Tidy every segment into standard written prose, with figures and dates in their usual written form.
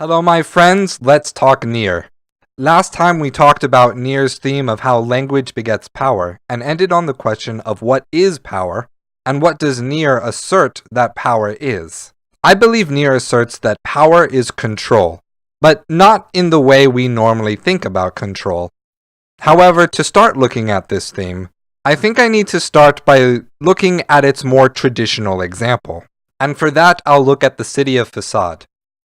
Hello my friends, let's talk Nier. Last time we talked about Nier's theme of how language begets power, and ended on the question of what is power, and what does Nier assert that power is. I believe Nier asserts that power is control, but not in the way we normally think about control. However, to start looking at this theme, I think I need to start by looking at its more traditional example. And for that, I'll look at the city of Facade.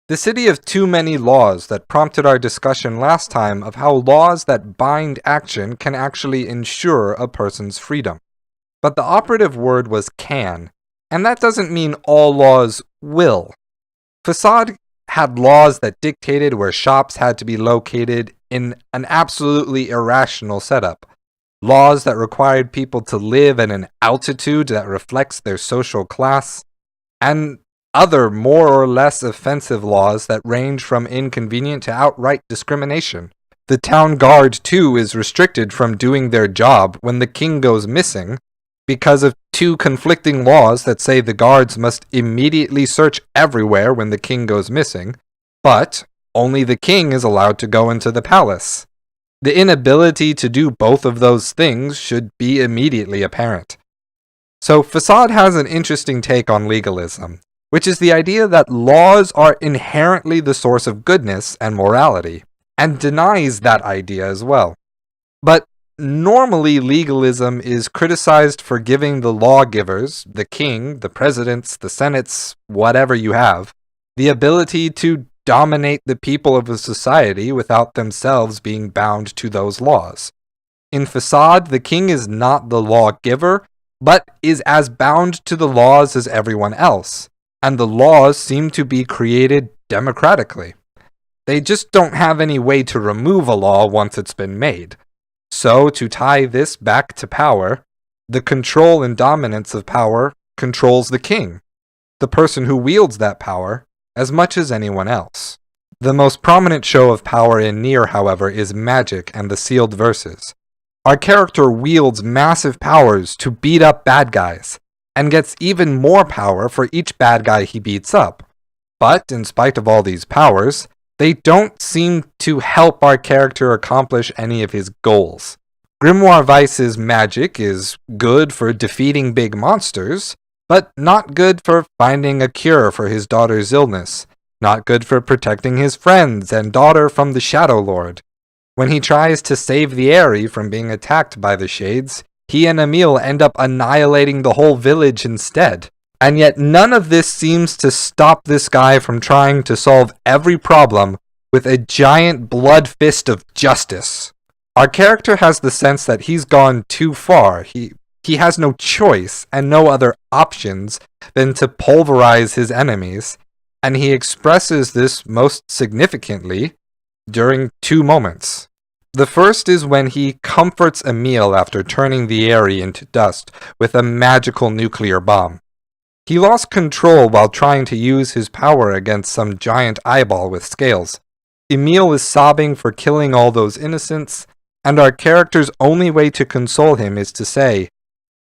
The city of too many laws that prompted our discussion last time of how laws that bind action can actually ensure a person's freedom. But the operative word was can, and that doesn't mean all laws will. Facade had laws that dictated where shops had to be located in an absolutely irrational setup. Laws that required people to live at an altitude that reflects their social class, and other more or less offensive laws that range from inconvenient to outright discrimination. The town guard, too, is restricted from doing their job when the king goes missing because of two conflicting laws that say the guards must immediately search everywhere when the king goes missing, but only the king is allowed to go into the palace. The inability to do both of those things should be immediately apparent. So Facade has an interesting take on legalism, which is the idea that laws are inherently the source of goodness and morality, and denies that idea as well. But normally legalism is criticized for giving the lawgivers, the king, the presidents, the senates, whatever you have, the ability to dominate the people of a society without themselves being bound to those laws. In Facade, the king is not the lawgiver, but is as bound to the laws as everyone else, and the laws seem to be created democratically. They just don't have any way to remove a law once it's been made. So, to tie this back to power, the control and dominance of power controls the king, the person who wields that power, as much as anyone else. The most prominent show of power in Nier, however, is magic and the sealed verses. Our character wields massive powers to beat up bad guys, and gets even more power for each bad guy he beats up. But, in spite of all these powers, they don't seem to help our character accomplish any of his goals. Grimoire Vice's magic is good for defeating big monsters, but not good for finding a cure for his daughter's illness, not good for protecting his friends and daughter from the Shadow Lord. When he tries to save the Aerie from being attacked by the Shades, he and Emile end up annihilating the whole village instead. And yet none of this seems to stop this guy from trying to solve every problem with a giant blood fist of justice. Our character has the sense that he's gone too far. He has no choice and no other options than to pulverize his enemies, and he expresses this most significantly during two moments. The first is when he comforts Emile after turning the Aerie into dust with a magical nuclear bomb. He lost control while trying to use his power against some giant eyeball with scales. Emile is sobbing for killing all those innocents, and our character's only way to console him is to say,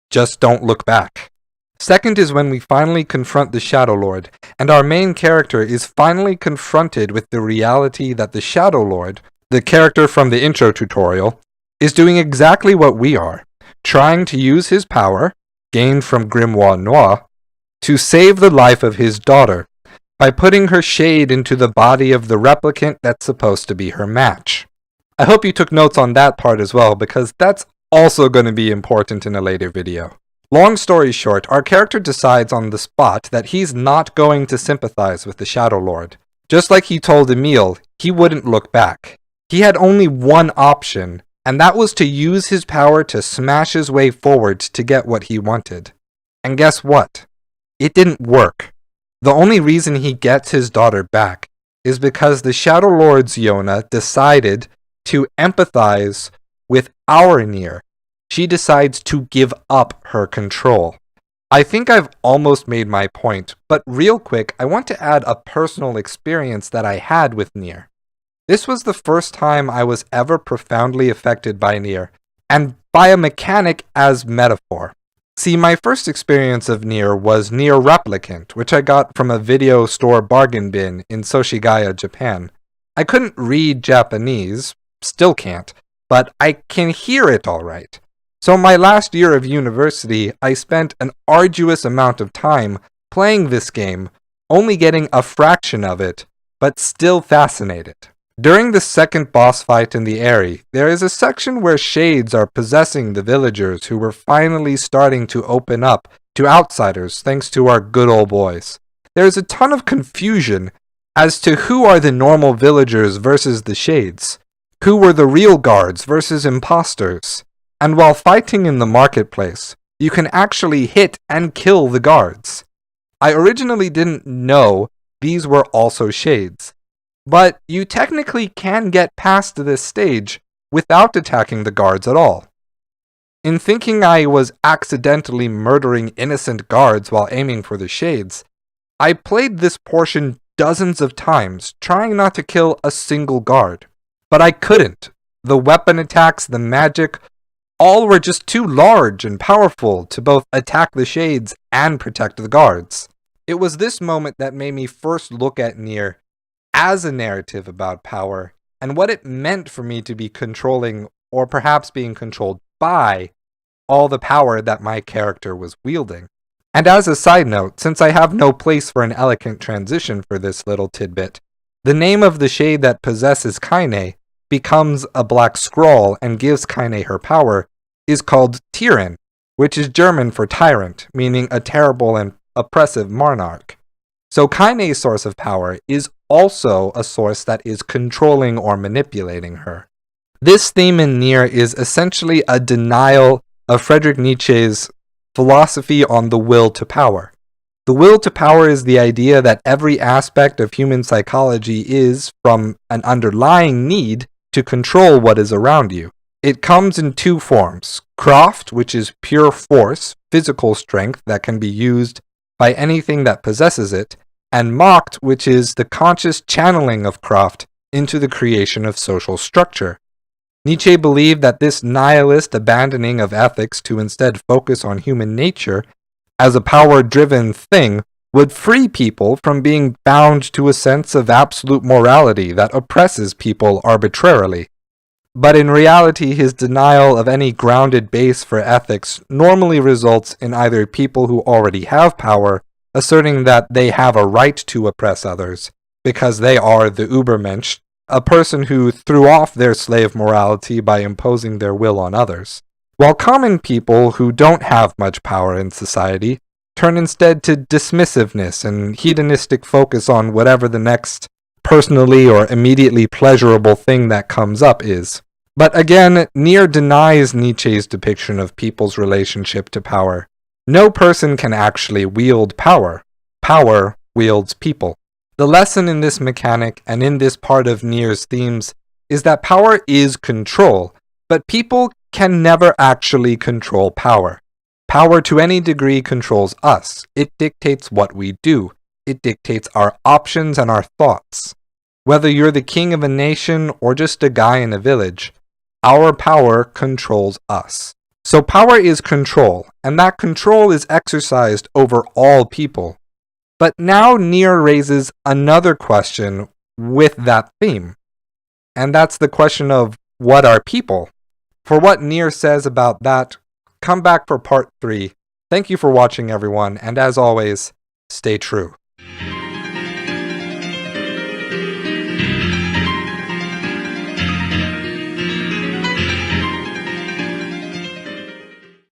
"Just don't look back." Second is when we finally confront the Shadow Lord, and our main character is finally confronted with the reality that the Shadow Lord, the character from the intro tutorial, is doing exactly what we are, trying to use his power, gained from Grimoire Noir, to save the life of his daughter, by putting her shade into the body of the replicant that's supposed to be her match. I hope you took notes on that part as well, because that's also going to be important in a later video. Long story short, our character decides on the spot that he's not going to sympathize with the Shadow Lord. Just like he told Emile, he wouldn't look back. He had only one option, and that was to use his power to smash his way forward to get what he wanted. And guess what? It didn't work. The only reason he gets his daughter back is because the Shadow Lord's Yona decided to empathize with our Nier. She decides to give up her control. I think I've almost made my point, but real quick, I want to add a personal experience that I had with Nier. This was the first time I was ever profoundly affected by Nier, and by a mechanic as metaphor. See, my first experience of Nier was Nier Replicant, which I got from a video store bargain bin in Soshigaya, Japan. I couldn't read Japanese, still can't, but I can hear it alright. So my last year of university, I spent an arduous amount of time playing this game, only getting a fraction of it, but still fascinated. During the second boss fight in the area, there is a section where shades are possessing the villagers who were finally starting to open up to outsiders thanks to our good old boys. There is a ton of confusion as to who are the normal villagers versus the shades, who were the real guards versus imposters, and while fighting in the marketplace, you can actually hit and kill the guards. I originally didn't know these were also shades, but you technically can get past this stage without attacking the guards at all. In thinking I was accidentally murdering innocent guards while aiming for the shades, I played this portion dozens of times, trying not to kill a single guard. But I couldn't. The weapon attacks, the magic, all were just too large and powerful to both attack the shades and protect the guards. It was this moment that made me first look at Nier as a narrative about power, and what it meant for me to be controlling, or perhaps being controlled by, all the power that my character was wielding. And as a side note, since I have no place for an elegant transition for this little tidbit, the name of the shade that possesses Kaine, becomes a black scroll and gives Kaine her power, is called Tyrann, which is German for tyrant, meaning a terrible and oppressive monarch. So Kaine's source of power is also a source that is controlling or manipulating her. This theme in Nier is essentially a denial of Friedrich Nietzsche's philosophy on the will to power. The will to power is the idea that every aspect of human psychology is, from an underlying need, to control what is around you. It comes in two forms: Kraft, which is pure force, physical strength that can be used by anything that possesses it, and Macht, which is the conscious channeling of Kraft into the creation of social structure. Nietzsche believed that this nihilist abandoning of ethics to instead focus on human nature as a power-driven thing would free people from being bound to a sense of absolute morality that oppresses people arbitrarily. But in reality, his denial of any grounded base for ethics normally results in either people who already have power asserting that they have a right to oppress others, because they are the Übermensch, a person who threw off their slave morality by imposing their will on others, while common people who don't have much power in society turn instead to dismissiveness and hedonistic focus on whatever the next personally or immediately pleasurable thing that comes up is. But again, Nier denies Nietzsche's depiction of people's relationship to power. No person can actually wield power. Power wields people. The lesson in this mechanic and in this part of Nier's themes is that power is control, but people can never actually control power. Power to any degree controls us. It dictates what we do. It dictates our options and our thoughts. Whether you're the king of a nation or just a guy in a village, our power controls us. So power is control, and that control is exercised over all people. But now Nier raises another question with that theme, and that's the question of what are people? For what Nier says about that, come back for part 3. Thank you for watching, everyone, and as always, stay true.